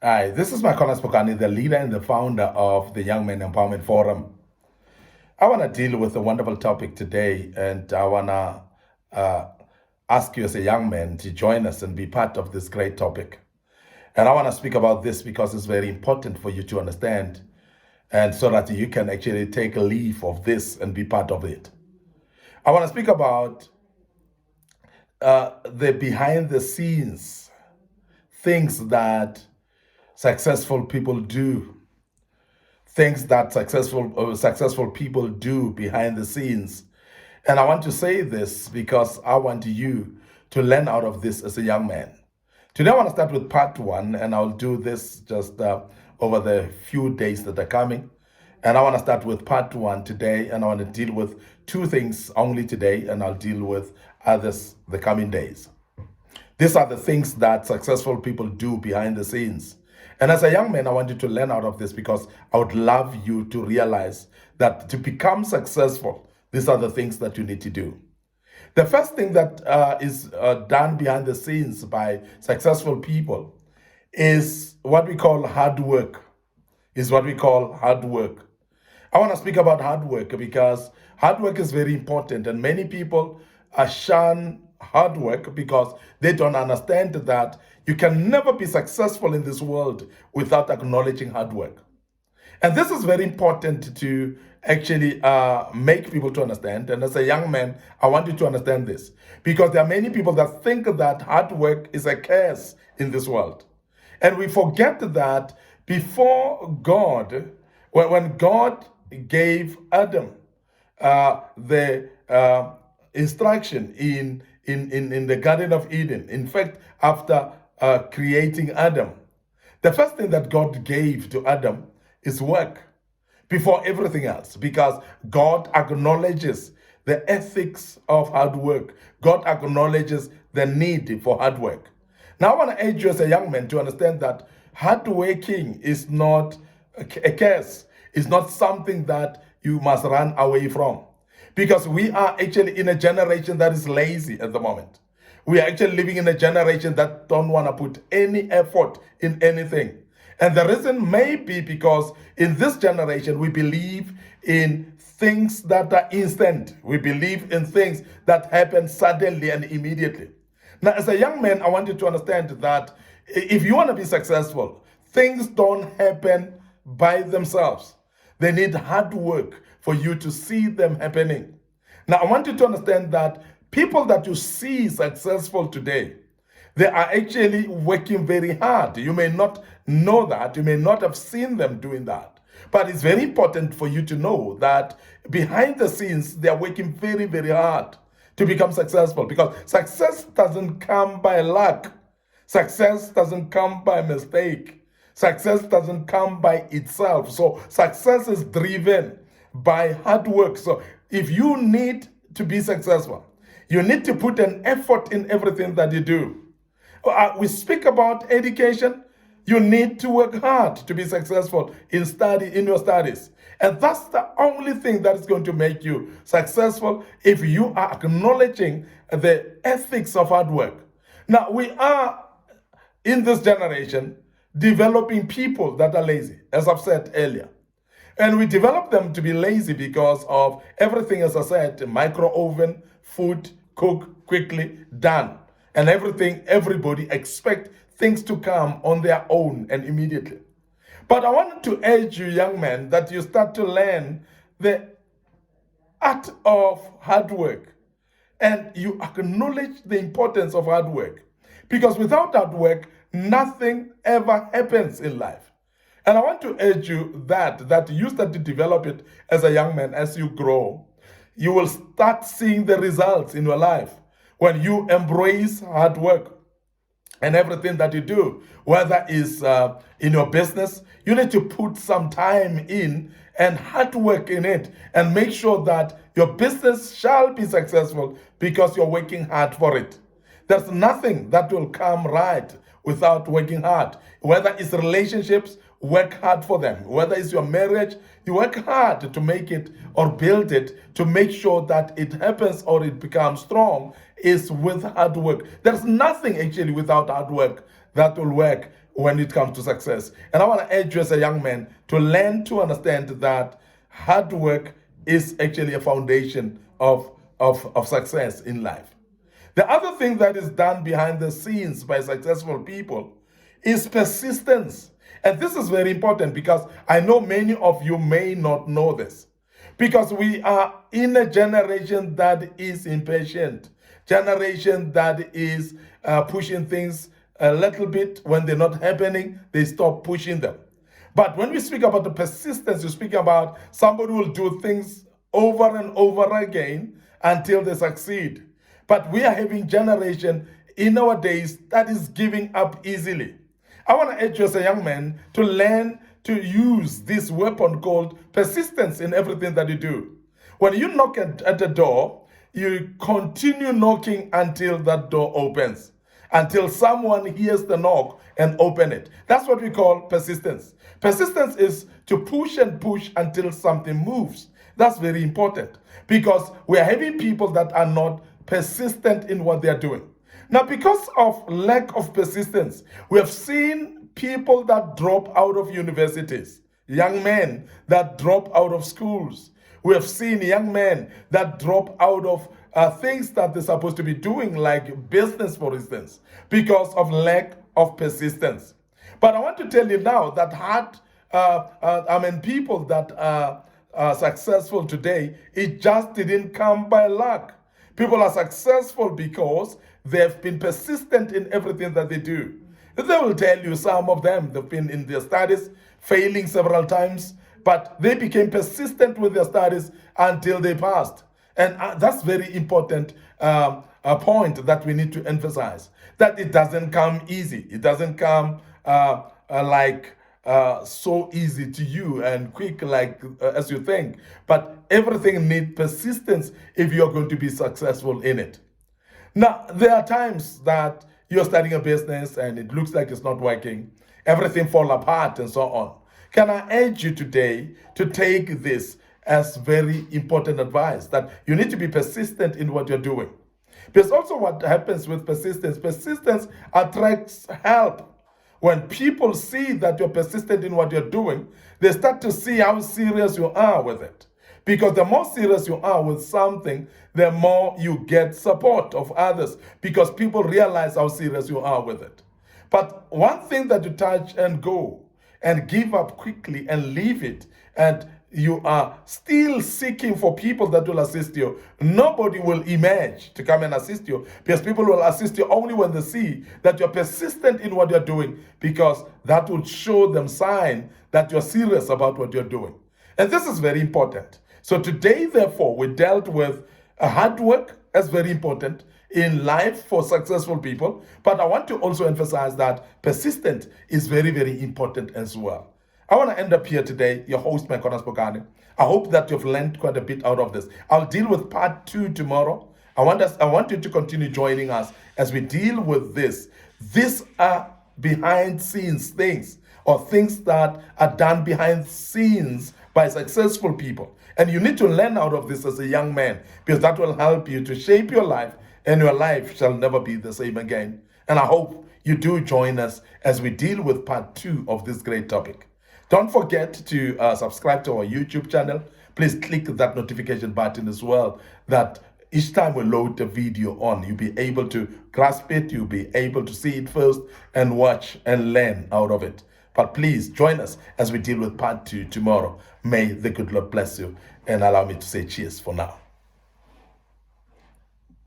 Hi, this is Makona Spokane, the leader and the founder of the Young Men Empowerment Forum. I want to deal with a wonderful topic today, and I want to uh, ask you as a young man to join us and be part of this great topic. And I want to speak about this because it's very important for you to understand, and so that you can actually take a leave of this and be part of it. I want to speak about the behind the scenes things that successful people do, things that successful people do behind the scenes. And I want to say this because I want you to learn out of this as a young man. Today I want to start with part one, and I'll do this just over the few days that are coming. And I want to start with part one today, and I want to deal with two things only today, and I'll deal with others the coming days. These are the things that successful people do behind the scenes. And as a young man, I want you to learn out of this because I would love you to realize that to become successful, these are the things that you need to do. The first thing that is done behind the scenes by successful people is what we call hard work. I want to speak about hard work because hard work is very important, and many people shun hard work because they don't understand that you can never be successful in this world without acknowledging hard work. And this is very important to actually make people to understand. And as a young man, I want you to understand this because there are many people that think that hard work is a curse in this world. And we forget that before God, when God gave Adam the instruction in the Garden of Eden, in fact, after creating Adam, the first thing that God gave to Adam is work before everything else, because God acknowledges the ethics of hard work. God acknowledges the need for hard work. Now, I want to urge you as a young man to understand that hard working is not a curse. It's not something that you must run away from. Because we are actually in a generation that is lazy at the moment. We are actually living in a generation that don't want to put any effort in anything. And the reason may be because in this generation, we believe in things that are instant. We believe in things that happen suddenly and immediately. Now, as a young man, I want you to understand that if you want to be successful, things don't happen by themselves. They need hard work for you to see them happening. Now, I want you to understand that people that you see successful today, they are actually working very hard. You may not know that, you may not have seen them doing that. But it's very important for you to know that behind the scenes, they are working very, very hard to become successful, because success doesn't come by luck. Success doesn't come by mistake. Success doesn't come by itself. So success is driven by hard work. So if you need to be successful, you need to put an effort in everything that you do. We speak about education. You need to work hard to be successful in your studies. And that's the only thing that is going to make you successful, if you are acknowledging the ethics of hard work. Now, we are in this generation developing people that are lazy, as I've said earlier. And we develop them to be lazy because of everything, as I said, micro oven, food, cook, quickly, done. And everybody expect things to come on their own and immediately. But I want to urge you, young men, that you start to learn the art of hard work. And you acknowledge the importance of hard work. Because without hard work, nothing ever happens in life. And I want to urge you that you start to develop it as a young man. As you grow, you will start seeing the results in your life when you embrace hard work and everything that you do, whether it's in your business. You need to put some time in and hard work in it and make sure that your business shall be successful because you're working hard for it. There's nothing that will come right without working hard. Whether it's relationships, work hard for them. Whether it's your marriage, you work hard to make it or build it to make sure that it happens or it becomes strong is with hard work. There's nothing actually without hard work that will work when it comes to success. And I want to urge you as a young man to learn to understand that hard work is actually a foundation of success in life. The other thing that is done behind the scenes by successful people is persistence. And this is very important because I know many of you may not know this. Because we are in a generation that is impatient, generation that is pushing things a little bit. When they're not happening, they stop pushing them. But when we speak about the persistence, you speak about somebody who will do things over and over again until they succeed. But we are having generation in our days that is giving up easily. I want to urge you as a young man to learn to use this weapon called persistence in everything that you do. When you knock at the door, you continue knocking until that door opens, until someone hears the knock and open it. That's what we call persistence. Persistence is to push and push until something moves. That's very important because we are having people that are not persistent in what they are doing. Now, because of lack of persistence, we have seen people that drop out of universities, young men that drop out of schools. We have seen young men that drop out of things that they're supposed to be doing, like business, for instance, because of lack of persistence. But I want to tell you now that people that are successful today, it just didn't come by luck. People are successful because they've been persistent in everything that they do. They will tell you, some of them, they've been in their studies, failing several times, but they became persistent with their studies until they passed. And that's very important a point that we need to emphasize, that it doesn't come easy. It doesn't come so easy to you and quick as you think. But everything needs persistence if you're going to be successful in it. Now, there are times that you're starting a business and it looks like it's not working, everything fall apart and so on. Can I urge you today to take this as very important advice, that you need to be persistent in what you're doing? Because also what happens with persistence attracts help. When people see that you're persistent in what you're doing, they start to see how serious you are with it. Because the more serious you are with something, the more you get support of others, because people realize how serious you are with it. But one thing that you touch and go and give up quickly and leave it, and you are still seeking for people that will assist you, nobody will emerge to come and assist you, because people will assist you only when they see that you're persistent in what you're doing, because that will show them sign that you're serious about what you're doing. And this is very important. So today, therefore, we dealt with hard work as very important in life for successful people. But I want to also emphasize that persistent is very, very important as well. I want to end up here today, your host, Mekonas Bogani. I hope that you've learned quite a bit out of this. I'll deal with part 2 tomorrow. I want you to continue joining us as we deal with this. These are behind scenes things, or things that are done behind scenes by successful people. And you need to learn out of this as a young man, because that will help you to shape your life, and your life shall never be the same again. And I hope you do join us as we deal with part 2 of this great topic. Don't forget to subscribe to our YouTube channel. Please click that notification button as well, that each time we load the video on, you'll be able to grasp it, you'll be able to see it first and watch and learn out of it. But please join us as we deal with part 2 tomorrow. May the good Lord bless you and allow me to say cheers for now.